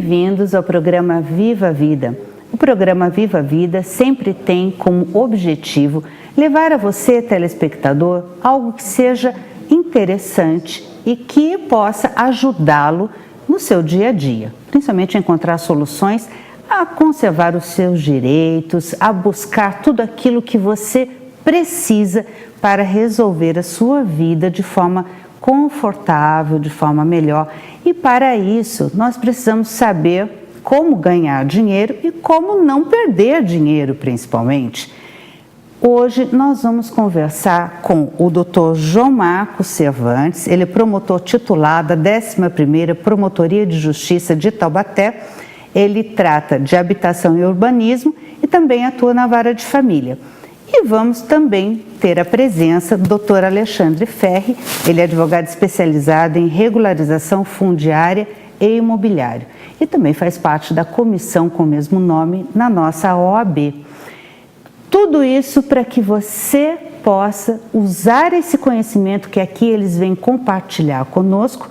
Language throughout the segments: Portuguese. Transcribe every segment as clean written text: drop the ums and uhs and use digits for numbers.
bem-vindos ao programa Viva a Vida. O programa Viva a Vida sempre tem como objetivo levar a você, telespectador, algo que seja interessante e que possa ajudá-lo no seu dia a dia, principalmente a encontrar soluções a conservar os seus direitos, a buscar tudo aquilo que você precisa para resolver a sua vida de forma confortável, de forma melhor. E para isso, nós precisamos saber como ganhar dinheiro e como não perder dinheiro, principalmente. Hoje nós vamos conversar com o Dr. João Marcos Cervantes, ele é promotor titular da 11ª Promotoria de Justiça de Taubaté. Ele trata de habitação e urbanismo e também atua na vara de família. E vamos também ter a presença do Dr. Alexandre Ferri, ele é advogado especializado em regularização fundiária e imobiliário e também faz parte da comissão com o mesmo nome na nossa OAB. Tudo isso para que você possa usar esse conhecimento que aqui eles vêm compartilhar conosco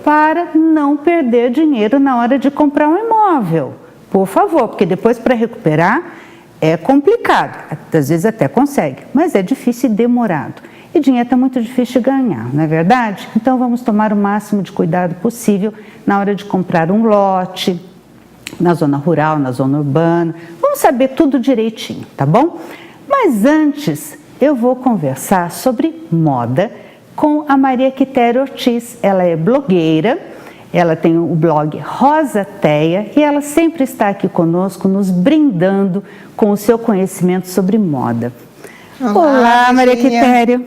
para não perder dinheiro na hora de comprar um imóvel. Por favor, porque depois para recuperar é complicado, às vezes até consegue, mas é difícil e demorado. E dinheiro está muito difícil de ganhar, não é verdade? Então vamos tomar o máximo de cuidado possível na hora de comprar um lote, na zona rural, na zona urbana. Vamos saber tudo direitinho, tá bom? Mas antes eu vou conversar sobre moda com a Maria Quitéria Ortiz. Ela é blogueira. Ela tem o blog Rosateia e ela sempre está aqui conosco, nos brindando com o seu conhecimento sobre moda. Olá, Maria Quitéria.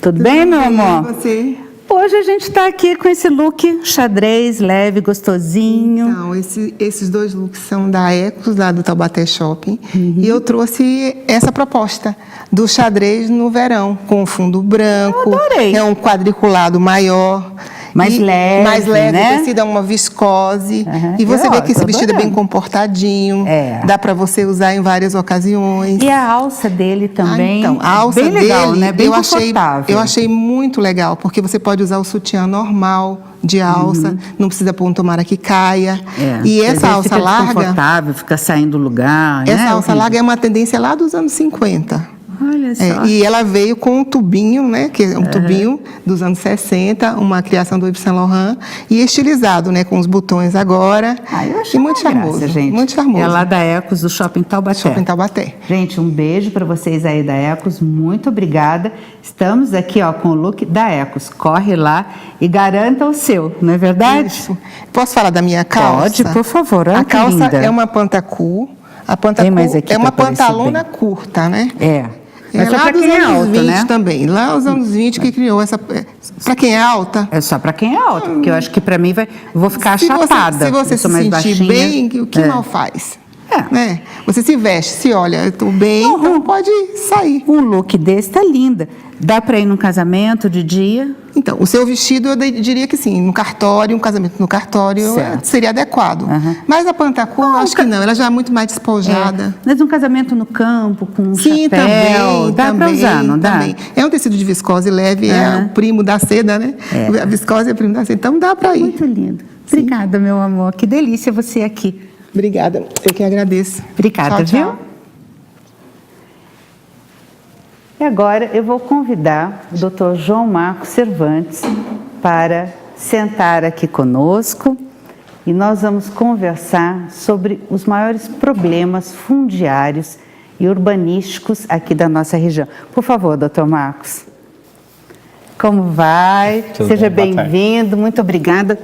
Tudo bem, meu amor? E você? Hoje a gente está aqui com esse look xadrez, leve, gostosinho. Então, esses dois looks são da Ecos, lá do Taubaté Shopping. E eu trouxe essa proposta do xadrez no verão, com fundo branco. Eu adorei. É um quadriculado maior. Mais leve, né? O tecido é uma viscose. E você vê que esse vestido é bem comportadinho. Dá para você usar em várias ocasiões. E a alça dele também. Então, a alça bem dele, legal, né? Bem eu achei muito legal, porque você pode usar o sutiã normal de alça, não precisa pôr um tomara que caia. E essa alça larga, fica desconfortável, fica saindo do lugar. Essa alça larga é uma tendência lá dos anos 50. Olha só. E ela veio com um tubinho, né, que é um tubinho dos anos 60, uma criação do Yves Saint Laurent, e estilizado, né, com os botões agora. Eu achei muito charmoso, graça, gente. Muito charmoso. É lá da Ecos, do Shopping Taubaté. Shopping Taubaté. Gente, um beijo para vocês aí da Ecos, muito obrigada. Estamos aqui, ó, com o look da Ecos. Corre lá e garanta o seu, não é verdade? Isso. Posso falar da minha calça? Pode, por favor. Olha a calça linda. É uma pantacu. A pantacu é uma pantalona curta, né? Mas só lá para quem é alta, 20 né? Também. Lá nos anos 20 que criou essa... Para quem é alta? É só para quem é alta, porque eu acho que para mim vou ficar chapada. Se você se sentir bem, o que mal faz? Né? Você se veste, se olha, eu estou bem, então pode sair. Um look desse tá linda. Dá para ir num casamento de dia? Então, o seu vestido, eu diria que sim, no cartório, um casamento no cartório seria adequado. Mas a pantacu, eu acho que não, ela já é muito mais despojada. Mas um casamento no campo, com um chapéu, também, dá para usar, não dá? Também. É um tecido de viscose leve, é o primo da seda, né? A viscose é o primo da seda, então dá para ir. Muito lindo. Obrigada, meu amor, que delícia você aqui. Obrigada, eu que agradeço. Obrigada, tchau, viu? tchau. E agora eu vou convidar o Dr. João Marcos Cervantes para sentar aqui conosco e nós vamos conversar sobre os maiores problemas fundiários e urbanísticos aqui da nossa região. Por favor, Dr. Marcos. Como vai? Seja bem-vindo, muito obrigada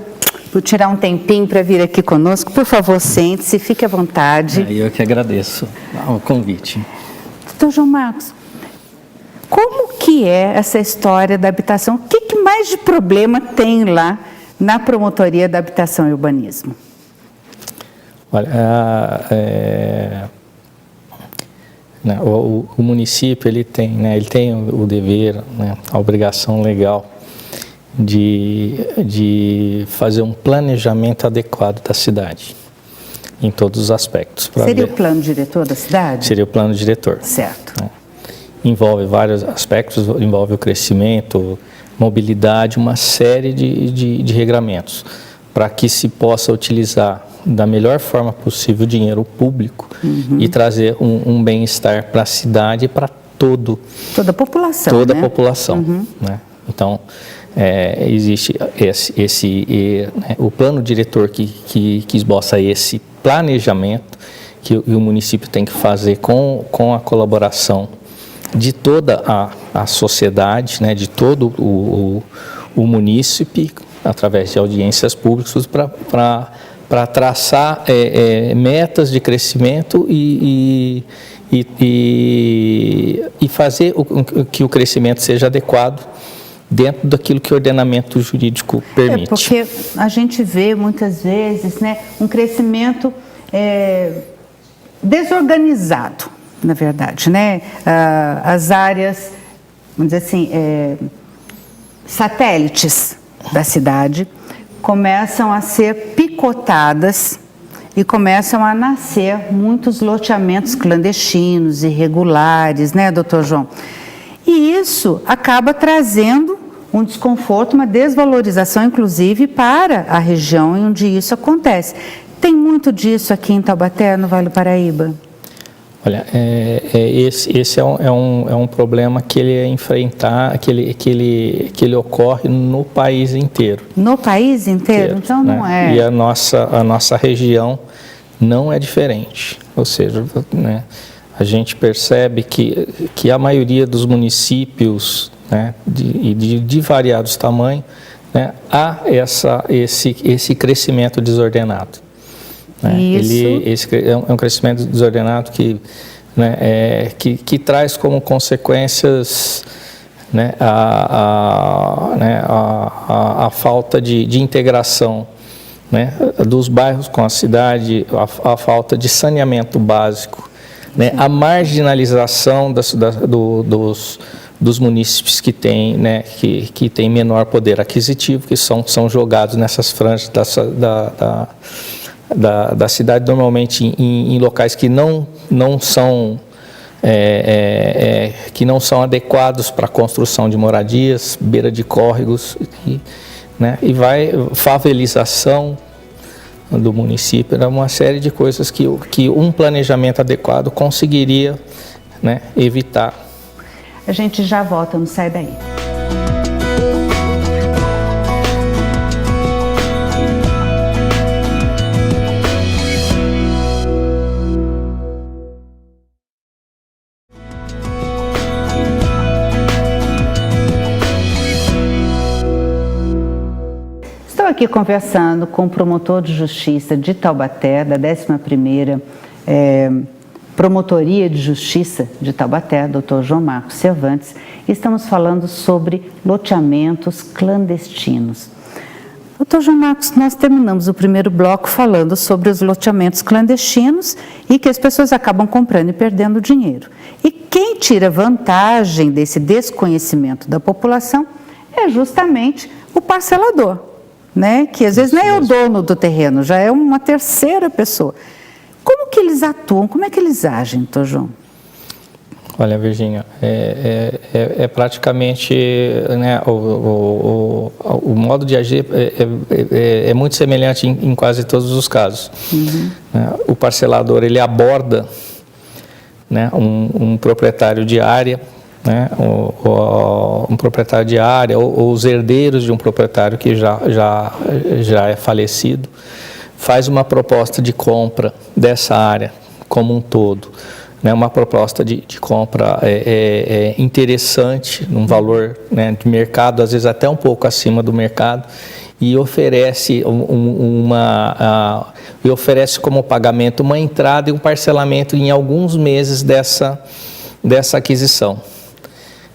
por tirar um tempinho para vir aqui conosco. Por favor, sente-se, fique à vontade. Eu que agradeço o convite. Dr. João Marcos, como que é essa história da habitação? O que mais de problema tem lá na Promotoria da Habitação e Urbanismo? Olha, o município ele tem o dever, a obrigação legal de fazer um planejamento adequado da cidade, em todos os aspectos. Seria o plano diretor da cidade? Seria o plano diretor. Certo. Envolve vários aspectos, envolve o crescimento, mobilidade, uma série de regramentos. para que se possa utilizar da melhor forma possível o dinheiro público e trazer um bem-estar para a cidade e para toda a população. Toda a população. Né? Então, existe o plano diretor que esboça esse planejamento que o município tem que fazer com a colaboração de toda a sociedade, né, de todo o munícipe, através de audiências públicas, para traçar metas de crescimento e fazer que o crescimento seja adequado dentro daquilo que o ordenamento jurídico permite. Porque a gente vê muitas vezes, né, um crescimento desorganizado, na verdade, né? As áreas, vamos dizer assim, satélites da cidade começam a ser picotadas e começam a nascer muitos loteamentos clandestinos, irregulares, né, doutor João? E isso acaba trazendo um desconforto, uma desvalorização, inclusive, para a região onde isso acontece. Tem muito disso aqui em Taubaté, no Vale do Paraíba? Olha, esse é um problema que ele é enfrentar, que ele ocorre no país inteiro. No país inteiro? Então não né? E a nossa região não é diferente. Ou seja, né, a gente percebe que a maioria dos municípios, né, de variados tamanhos, né, há esse crescimento desordenado. Né? Esse é um crescimento desordenado que traz como consequências, né, a falta de integração, né, dos bairros com a cidade, a falta de saneamento básico, né, a marginalização dos munícipes que têm, né, que tem menor poder aquisitivo, que são jogados nessas franjas da cidade, normalmente em locais que não são adequados para a construção de moradias, beira de córregos, né, e vai favelização do município, era uma série de coisas que um planejamento adequado conseguiria, né, evitar. A gente já volta, não sai daí. Estou aqui conversando com o promotor de justiça de Taubaté, da 11ª Promotoria de Justiça de Taubaté, Dr. João Marcos Cervantes, e estamos falando sobre loteamentos clandestinos. Dr. João Marcos, nós terminamos o primeiro bloco falando sobre os loteamentos clandestinos e que as pessoas acabam comprando e perdendo dinheiro. E quem tira vantagem desse desconhecimento da população é justamente o parcelador, né? Que às vezes não é o dono do terreno, já é uma terceira pessoa. Como que eles atuam? Como é que eles agem, doutor João? Olha, Virgínia, praticamente, né, o modo de agir é muito semelhante em quase todos os casos. O parcelador, ele aborda, né, um proprietário de área, né, um proprietário de área ou os herdeiros de um proprietário que já é falecido, faz uma proposta de compra dessa área como um todo, né, uma proposta de compra interessante, num valor, né, de mercado, às vezes até um pouco acima do mercado, e oferece como pagamento uma entrada e um parcelamento em alguns meses dessa aquisição.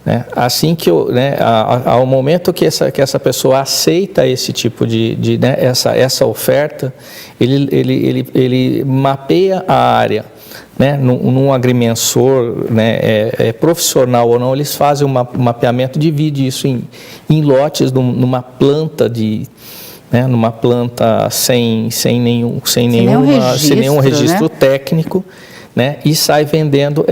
Né? Assim que, né, ao momento que essa pessoa aceita esse tipo né, essa oferta, ele mapeia a área, né, num agrimensor, né, profissional ou não, eles fazem um mapeamento, divide isso em lotes, numa planta né, numa planta sem nenhum registro, né, técnico, né, e sai vendendo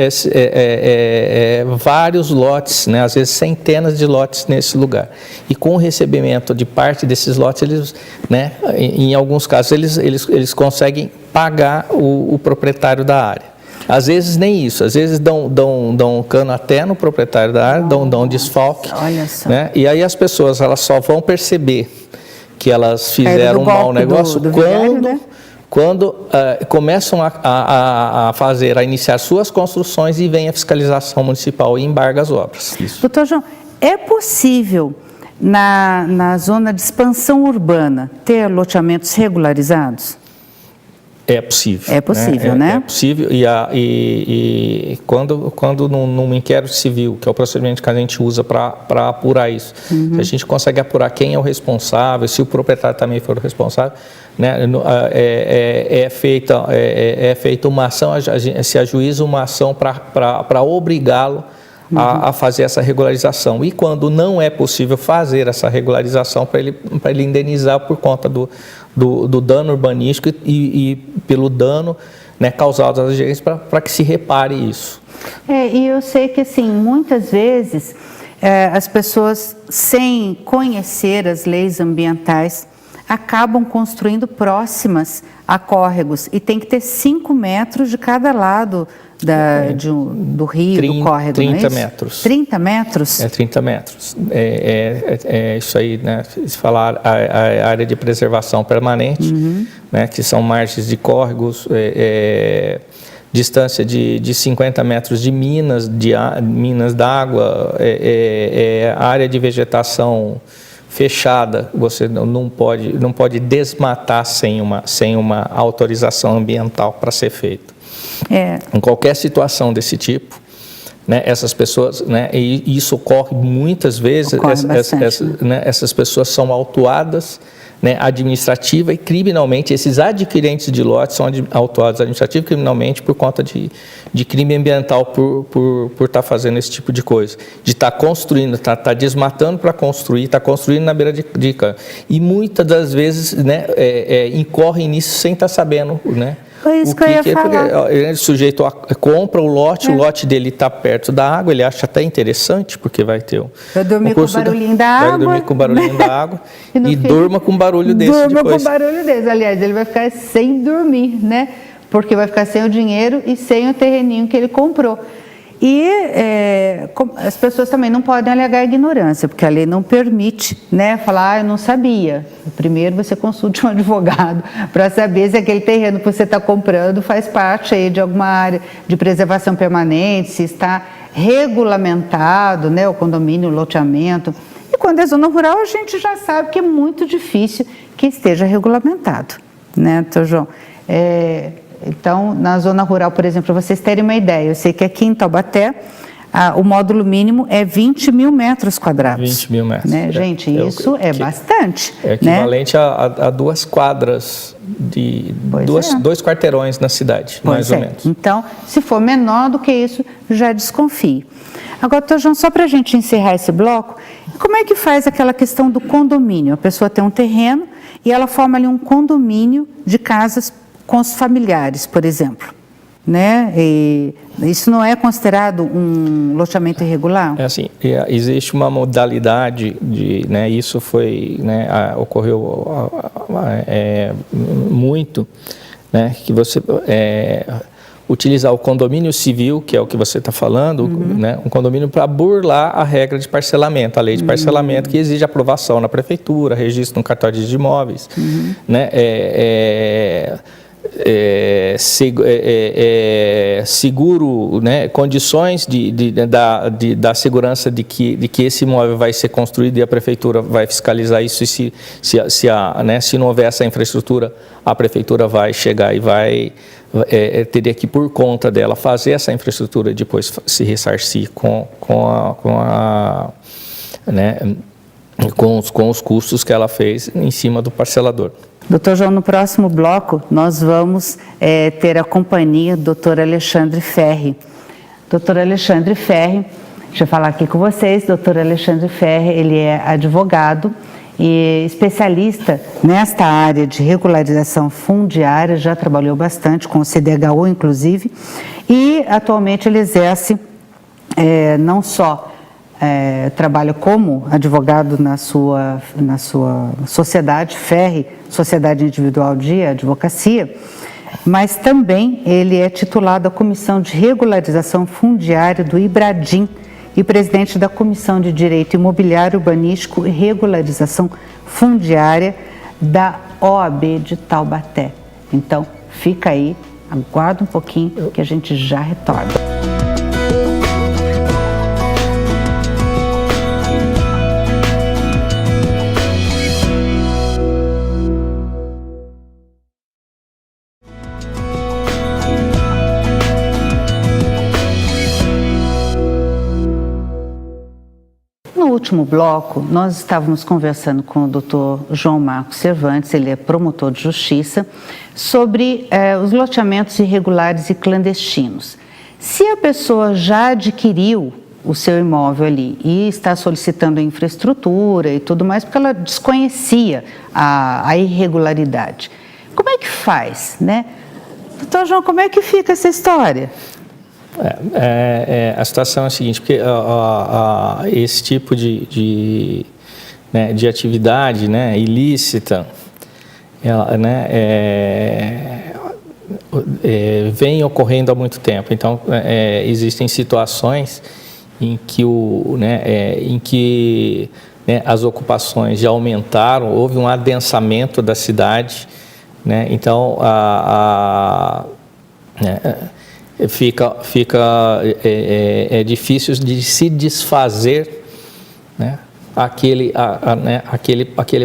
vários lotes, né, às vezes centenas de lotes nesse lugar. E com o recebimento de parte desses lotes, eles, né, em alguns casos, eles conseguem pagar o proprietário da área. Às vezes nem isso, às vezes dão cano até no proprietário da área, dão desfalque. Olha só. Né, e aí as pessoas elas só vão perceber que elas fizeram um mau negócio quando começam a iniciar suas construções e vem a fiscalização municipal e embarga as obras. Isso. Doutor João, é possível na zona de expansão urbana ter loteamentos regularizados? É possível. É possível, né? É possível e quando num inquérito civil, que é o procedimento que a gente usa para apurar isso, se a gente consegue apurar quem é o responsável, se o proprietário também for o responsável, né, é feita uma ação, se ajuiza uma ação para obrigá-lo a fazer essa regularização. E quando não é possível fazer essa regularização, para ele indenizar por conta do dano urbanístico e pelo dano, né, causado às agências, para que se repare isso. E eu sei que, assim, muitas vezes as pessoas, sem conhecer as leis ambientais, acabam construindo próximas a córregos e tem que ter 5 metros de cada lado do rio, do córrego, 30 não é isso? metros. 30 metros? 30 metros. É isso aí, né? Se falar a área de preservação permanente, né? Que são margens de córregos, distância de 50 metros de minas d'água, área de vegetação fechada, você não pode desmatar sem uma autorização ambiental para ser feito. Em qualquer situação desse tipo, né, essas pessoas, né, e isso ocorre muitas vezes, essas pessoas são autuadas, né, administrativa e criminalmente. Esses adquirentes de lotes são autuados administrativa e criminalmente por conta de crime ambiental, por estar fazendo esse tipo de coisa, de estar construindo, estar desmatando para construir, estar construindo na beira de cano. E muitas das vezes, né, incorrem nisso sem estar sabendo, né? Foi isso que eu ia falar. O sujeito compra o lote dele está perto da água, ele acha até interessante, porque vai ter vai dormir com o barulhinho da água. Vai dormir com o barulhinho da água e durma com um barulho desse depois. Durma com barulho desse. Aliás, ele vai ficar sem dormir, né? Porque vai ficar sem o dinheiro e sem o terreninho que ele comprou. E as pessoas também não podem alegar ignorância, porque a lei não permite, né, falar, eu não sabia. Primeiro você consulte um advogado para saber se aquele terreno que você está comprando faz parte aí de alguma área de preservação permanente, se está regulamentado, né, o condomínio, o loteamento. E quando é zona rural, a gente já sabe que é muito difícil que esteja regulamentado, né, doutor João? Então, na zona rural, por exemplo, para vocês terem uma ideia, eu sei que aqui em Taubaté, o módulo mínimo é 20 mil metros quadrados. 20 mil metros. Né? Gente, isso é bastante. É equivalente, né, a 2 quadras, dois quarteirões na cidade, mais ou menos. Então, se for menor do que isso, já desconfie. Agora, doutor João, só para a gente encerrar esse bloco, como é que faz aquela questão do condomínio? A pessoa tem um terreno e ela forma ali um condomínio de casas com os familiares, por exemplo, né? E isso não é considerado um loteamento irregular? É assim, existe uma modalidade né? Isso foi, né? Ocorreu muito, né? Que você utilizar o condomínio civil, que é o que você está falando, né? Um condomínio para burlar a regra de parcelamento, a lei de parcelamento, que exige aprovação na prefeitura, registro no cartório de imóveis, né? Seguro, né, condições da segurança de que esse imóvel vai ser construído e a prefeitura vai fiscalizar isso, e se não houver essa infraestrutura, a prefeitura vai chegar e teria que, por conta dela, fazer essa infraestrutura e depois se ressarcir com os custos que ela fez em cima do parcelador. Doutor João, no próximo bloco nós vamos ter a companhia do doutor Alexandre Ferri. Doutor Alexandre Ferri, deixa eu falar aqui com vocês, doutor Alexandre Ferri, ele é advogado e especialista nesta área de regularização fundiária, já trabalhou bastante com o CDHU, inclusive, e atualmente ele exerce não só trabalha como advogado na sua sociedade, FERRE, Sociedade Individual de Advocacia, mas também ele é titulado da Comissão de Regularização Fundiária do IBRADIM e presidente da Comissão de Direito Imobiliário, Urbanístico e Regularização Fundiária da OAB de Taubaté. Então, fica aí, aguarda um pouquinho que a gente já retorna. No último bloco, nós estávamos conversando com o Dr. João Marcos Cervantes, ele é promotor de justiça, sobre os loteamentos irregulares e clandestinos. Se a pessoa já adquiriu o seu imóvel ali e está solicitando a infraestrutura e tudo mais, porque ela desconhecia a irregularidade, como é que faz, né? Doutor João, como é que fica essa história? A situação é a seguinte, porque esse tipo de atividade, né, ilícita, ela, né, vem ocorrendo há muito tempo. Então, existem situações em que, as ocupações já aumentaram, houve um adensamento da cidade, né, então fica difícil de se desfazer, né, aquele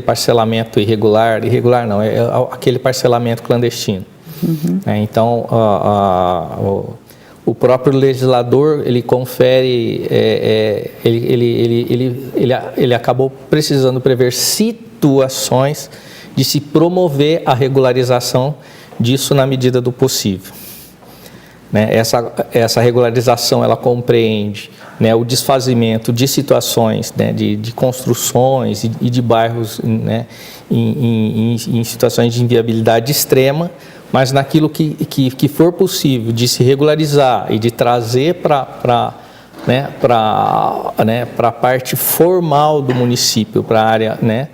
parcelamento irregular não, aquele parcelamento clandestino. Uhum. Então, o próprio legislador, ele confere, ele acabou precisando prever situações de se promover a regularização disso na medida do possível. Né? Essa regularização, ela compreende, né, o desfazimento de situações, né, de construções e de bairros, né, em situações de inviabilidade extrema, mas naquilo que for possível de se regularizar e de trazer para a parte formal do município, para a área, né,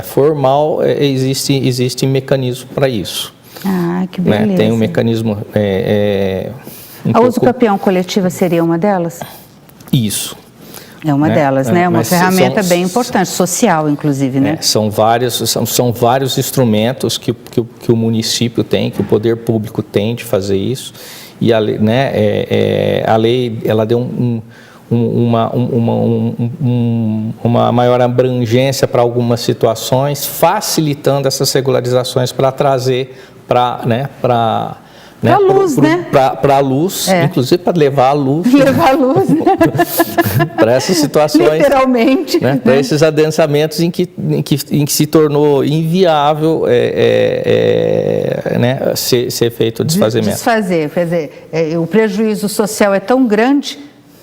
formal, existe mecanismo para isso. Ah, que beleza. Né? Tem um mecanismo... a uso capião coletiva seria uma delas? Isso. É uma delas, né? Uma ferramenta bem importante, social, inclusive, né? São vários instrumentos que o município tem, que o poder público tem de fazer isso. E a lei, né, a lei, ela deu uma maior abrangência para algumas situações, facilitando essas regularizações para trazer para a luz, inclusive para levar a luz. Levar a luz, né? Para essas situações. Literalmente. Né? Para esses adensamentos em que se tornou inviável né, ser feito o desfazimento. Quer dizer, o prejuízo social é tão grande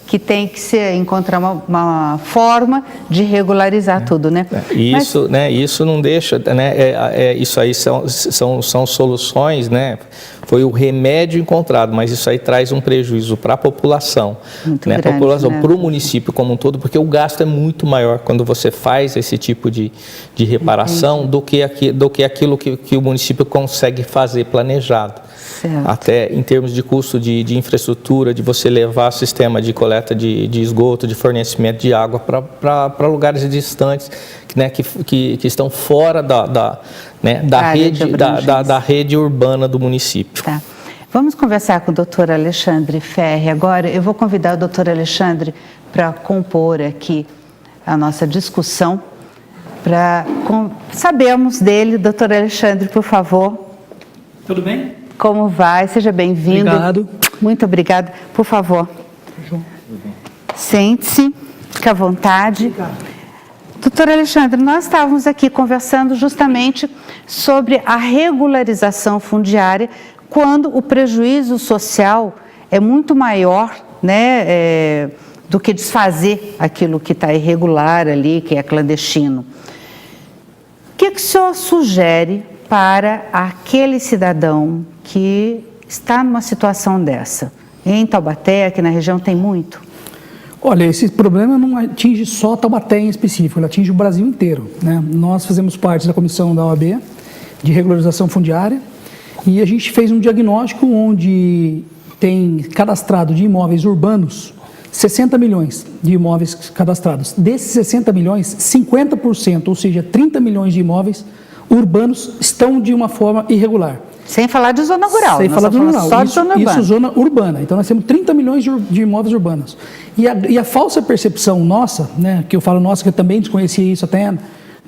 que tem que encontrar uma forma de regularizar tudo, né? Isso, né? Isso não deixa, né? Isso aí são soluções, né? Foi o remédio encontrado, mas isso aí traz um prejuízo para a população, né? Para a população, para o município como um todo, porque o gasto é muito maior quando você faz esse tipo de reparação do que aquilo que o município consegue fazer planejado. Certo. Até em termos de custo de infraestrutura, de você levar sistema de coleta de esgoto, de fornecimento de água para lugares distantes, né, que estão fora da rede urbana do município. Tá. Vamos conversar com o doutor Alexandre Ferre agora. Eu vou convidar o doutor Alexandre para compor aqui a nossa discussão, para sabermos dele. Doutor Alexandre, por favor. Tudo bem? Como vai? Seja bem-vindo. Obrigado. Muito obrigada. Por favor, sente-se, fique à vontade. Obrigado. Doutor Alexandre, nós estávamos aqui conversando justamente sobre a regularização fundiária quando o prejuízo social é muito maior, né, do que desfazer aquilo que está irregular ali, que é clandestino. O que o senhor sugere para aquele cidadão que está numa situação dessa? Em Taubaté, aqui na região, tem muito? Olha, esse problema não atinge só Taubaté em específico, ele atinge o Brasil inteiro, né? Nós fazemos parte da comissão da OAB de regularização fundiária e a gente fez um diagnóstico onde tem cadastrado de imóveis urbanos 60 milhões de imóveis cadastrados. Desses 60 milhões, 50%, ou seja, 30 milhões de imóveis urbanos estão de uma forma irregular. Sem falar de zona rural. Sem falar de zona rural. Só de zona urbana. Isso zona urbana. Então nós temos 30 milhões de imóveis urbanos. E a falsa percepção nossa, né, que eu falo nossa, que eu também desconhecia isso até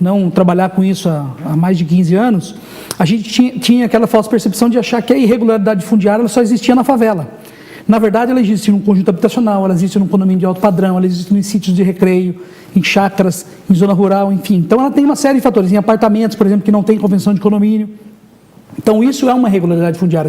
não trabalhar com isso há mais de 15 anos, a gente tinha aquela falsa percepção de achar que a irregularidade fundiária ela só existia na favela. Na verdade, ela existe num conjunto habitacional, ela existe num condomínio de alto padrão, ela existe em sítios de recreio, em chácaras, em zona rural, enfim. Então ela tem uma série de fatores, em apartamentos, por exemplo, que não tem convenção de condomínio. Então isso é uma irregularidade fundiária,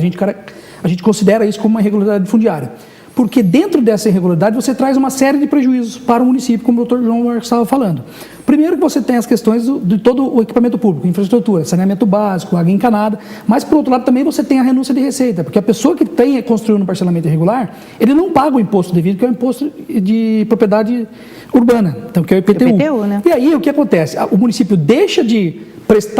a gente considera isso como uma irregularidade fundiária. Porque dentro dessa irregularidade você traz uma série de prejuízos para o município, como o Dr. João Marcos estava falando. Primeiro que você tem as questões de todo o equipamento público, infraestrutura, saneamento básico, água encanada, mas por outro lado também você tem a renúncia de receita, porque a pessoa que construiu no parcelamento irregular, ele não paga o imposto devido, que é o imposto de propriedade urbana, então, que é o IPTU. Né? E aí o que acontece? O município deixa de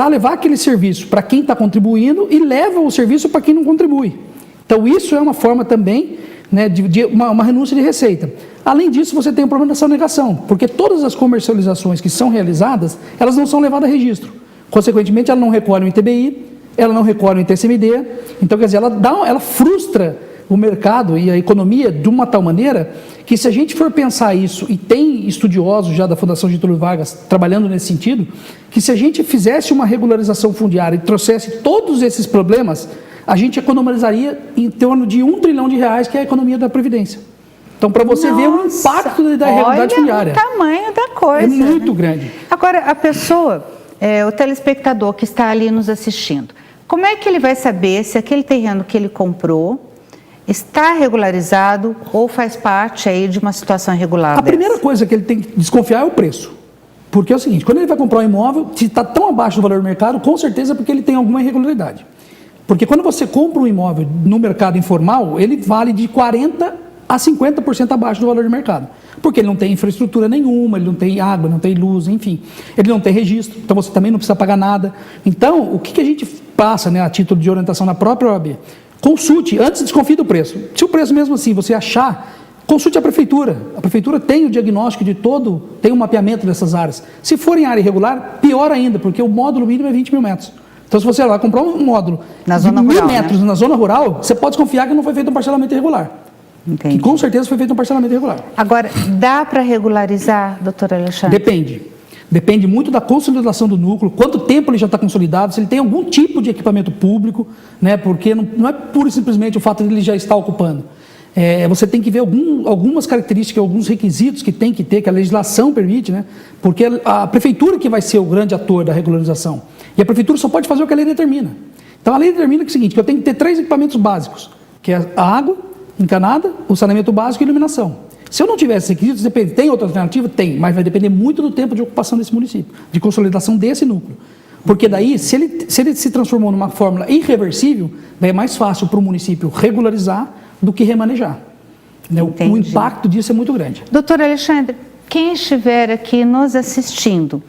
levar aquele serviço para quem está contribuindo e leva o serviço para quem não contribui. Então isso é uma forma também, né, de uma renúncia de receita. Além disso, você tem o problema da sonegação, porque todas as comercializações que são realizadas, elas não são levadas a registro. Consequentemente, ela não recolhe o ITBI, ela não recolhe o ITCMD, então, quer dizer, ela frustra o mercado e a economia de uma tal maneira que, se a gente for pensar isso, e tem estudiosos já da Fundação Getúlio Vargas trabalhando nesse sentido, que se a gente fizesse uma regularização fundiária e trouxesse todos esses problemas, a gente economizaria em torno de R$1 trilhão, que é a economia da Previdência. Então, para você ver o impacto da irregularidade fundiária. Olha o tamanho da coisa. É muito grande. Agora, a pessoa, o telespectador que está ali nos assistindo, como é que ele vai saber se aquele terreno que ele comprou está regularizado ou faz parte aí de uma situação irregular? A primeira coisa que ele tem que desconfiar é o preço. Porque é o seguinte, quando ele vai comprar um imóvel, se está tão abaixo do valor do mercado, com certeza é porque ele tem alguma irregularidade. Porque quando você compra um imóvel no mercado informal, ele vale de 40% a 50% abaixo do valor de mercado. Porque ele não tem infraestrutura nenhuma, ele não tem água, não tem luz, enfim. Ele não tem registro, então você também não precisa pagar nada. Então, o que a gente passa, né, a título de orientação na própria OAB? Consulte, antes desconfie do preço. Se o preço mesmo assim você achar, consulte a prefeitura. A prefeitura tem o diagnóstico de tem um mapeamento dessas áreas. Se for em área irregular, pior ainda, porque o módulo mínimo é 20 mil metros. Então, se você vai comprar um módulo na de zona 1.000 rural, metros, né, na zona rural, você pode desconfiar que não foi feito um parcelamento irregular. Entendi. Que com certeza foi feito um parcelamento irregular. Agora, dá para regularizar, doutor Alexandre? Depende. Depende muito da consolidação do núcleo, quanto tempo ele já está consolidado, se ele tem algum tipo de equipamento público, né, porque não é pura e simplesmente o fato de ele já estar ocupando. Você tem que ver algumas características, alguns requisitos que tem que ter, que a legislação permite, né, porque a prefeitura que vai ser o grande ator da regularização. E a prefeitura só pode fazer o que a lei determina. Então a lei determina que é o seguinte, que eu tenho que ter 3 equipamentos básicos, que é a água encanada, o saneamento básico e a iluminação. Se eu não tivesse esses requisitos, depende. Tem outra alternativa? Tem, mas vai depender muito do tempo de ocupação desse município, de consolidação desse núcleo. Porque daí, se ele se transformou numa fórmula irreversível, daí é mais fácil para o município regularizar do que remanejar. Né? O impacto disso é muito grande. Doutor Alexandre, quem estiver aqui nos assistindo,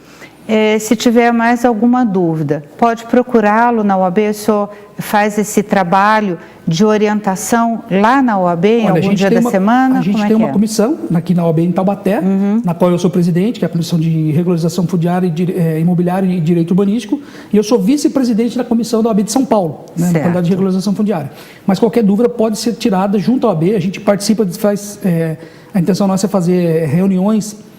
se tiver mais alguma dúvida, pode procurá-lo na OAB, o senhor faz esse trabalho de orientação lá na OAB, em algum dia da semana? A gente tem uma comissão aqui na OAB em Taubaté, na qual eu sou presidente, que é a Comissão de Regularização Fundiária, Imobiliária e Direito Urbanístico, e eu sou vice-presidente da Comissão da OAB de São Paulo, né, na qualidade de regularização fundiária. Mas qualquer dúvida pode ser tirada junto à OAB, a gente participa, a intenção nossa é fazer reuniões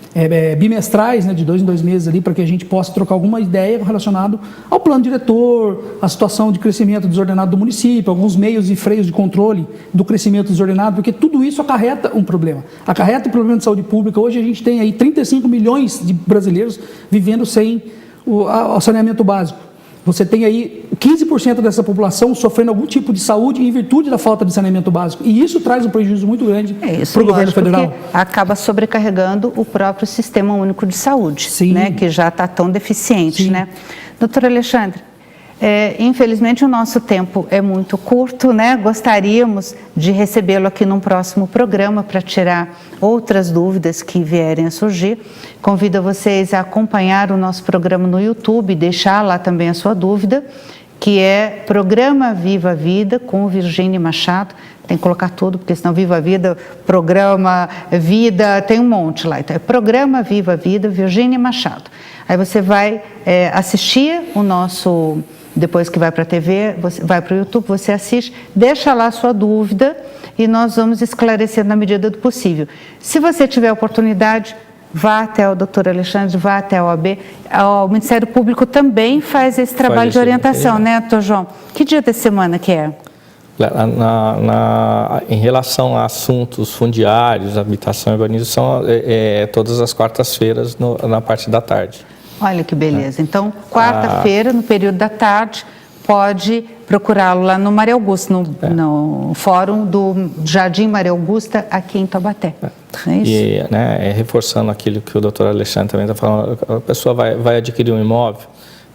bimestrais, né, de 2 em 2 meses ali, para que a gente possa trocar alguma ideia relacionada ao plano diretor, a situação de crescimento desordenado do município, alguns meios e freios de controle do crescimento desordenado, porque tudo isso acarreta um problema. Acarreta um problema de saúde pública. Hoje a gente tem aí 35 milhões de brasileiros vivendo sem o saneamento básico. você tem aí 15% dessa população sofrendo algum tipo de saúde em virtude da falta de saneamento básico. E isso traz um prejuízo muito grande para o governo federal. Acaba sobrecarregando o próprio Sistema Único de Saúde, Sim. né, que já está tão deficiente. Sim. Né? Doutor Alexandre, infelizmente o nosso tempo é muito curto, né? Gostaríamos de recebê-lo aqui num próximo programa para tirar outras dúvidas que vierem a surgir. Convido vocês a acompanhar o nosso programa no YouTube, deixar lá também a sua dúvida, que é Programa Viva a Vida com Virgínia Machado. Tem que colocar tudo, porque senão Viva a Vida, Programa Vida, tem um monte lá. Então é Programa Viva a Vida, Virgínia Machado. Aí você vai assistir o nosso... Depois que vai para a TV, você vai para o YouTube, você assiste, deixa lá a sua dúvida e nós vamos esclarecer na medida do possível. Se você tiver oportunidade, vá até o Dr. Alexandre, vá até a OAB. O Ministério Público também faz esse trabalho de orientação, né, doutor João? Que dia da semana que é? Em relação a assuntos fundiários, habitação e urbanização, todas as quartas-feiras na parte da tarde. Olha que beleza. Então, quarta-feira, no período da tarde, pode procurá-lo lá no Maria Augusta, no fórum do Jardim Maria Augusta, aqui em Taubaté. É isso? E reforçando aquilo que o doutor Alexandre também está falando, a pessoa vai adquirir um imóvel,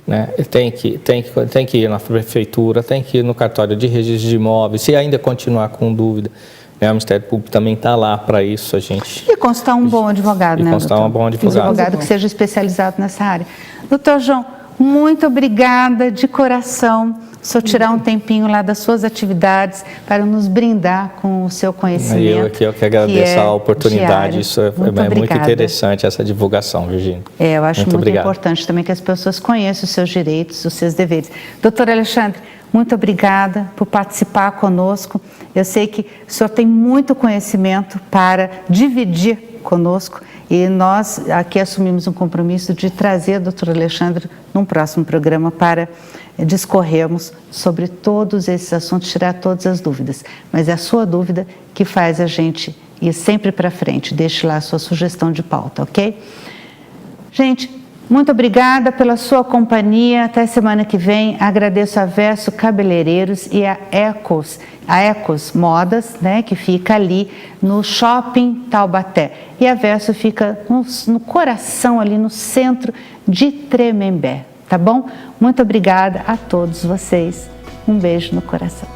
né? Tem que ir na prefeitura, tem que ir no cartório de registro de imóveis, se ainda continuar com dúvida. O Ministério Público também está lá para isso, a gente... E constar um bom advogado, né, constar doutor? um bom advogado. Um advogado que seja especializado nessa área. Doutor João, muito obrigada de coração. O senhor tirar um tempinho lá das suas atividades para nos brindar com o seu conhecimento. Eu que agradeço a oportunidade. Diário. Isso é muito interessante, essa divulgação, Virgínia. Eu acho muito importante também que as pessoas conheçam os seus direitos, os seus deveres. Doutor Alexandre, muito obrigada por participar conosco. Eu sei que o senhor tem muito conhecimento para dividir conosco e nós aqui assumimos um compromisso de trazer o doutor Alexandre num próximo programa para discorrermos sobre todos esses assuntos, tirar todas as dúvidas. Mas é a sua dúvida que faz a gente ir sempre para frente. Deixe lá a sua sugestão de pauta, ok? Gente, muito obrigada pela sua companhia. Até semana que vem. Agradeço a Verso Cabeleireiros e a Ecos Modas, né, que fica ali no Shopping Taubaté. E a Verso fica no coração, ali no centro de Tremembé. Tá bom? Muito obrigada a todos vocês. Um beijo no coração.